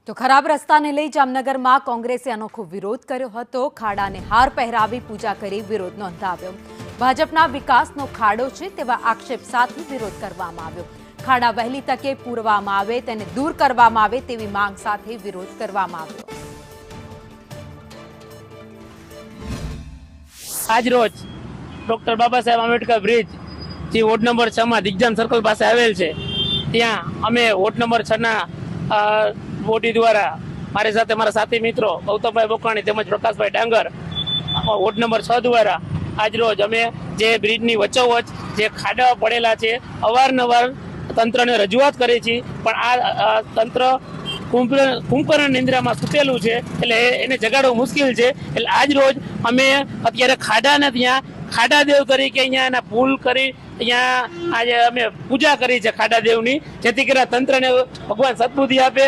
તો ખરાબ રસ્તાને લઈ જામનગરમાં કોંગ્રેસે અનોખો વિરોધ કર્યો હતો। ખાડાને હાર પહેરાવી પૂજા કરી વિરોધ નોંધાવ્યો। ભાજપના વિકાસનો ખાડો છે તેવા આક્ષેપ સાથે વિરોધ કરવામાં આવ્યો। ખાડા વહેલી તકે પૂરવામાં આવે, તેને દૂર કરવામાં આવે તેવી માંગ સાથે વિરોધ કરવામાં આવ્યો। આજ રોજ ડોક્ટર બાબા સાહેબ આંબેડકર બ્રિજ જે વોર્ડ નંબર 6 માં દિગ્જામ સર્કલ પાસે આવેલ છે, ત્યાં અમે વોર્ડ નંબર 6 ના બોડી દ્વારા મારી સાથે મારા સાથી મિત્રો ગૌતમભાઈ બોકાણી તેમજ પ્રકાશભાઈ ડાંગર વોર્ડ નંબર 6 દ્વારા આજ રોજ અમે જે બ્રિજની વચ્ચોવચ્ચ જે ખાડા પડેલા છે અવારનવાર તંત્રને રજૂઆત કરી છે, પણ આ તંત્ર કુંભકરણ નિંદ્રામાં સૂતેલું છે, એટલે એને જગાડવું મુશ્કેલ છે। એટલે આજ રોજ અમે અત્યારે ખાડાને ત્યાં ખાડાદેવ તરીકે અહીંયા એના પુલ કરી અહીંયા આજે અમે પૂજા કરી છે ખાડાદેવની, જેથી કરીને તંત્રને ભગવાન સદબુદ્ધિ આપે।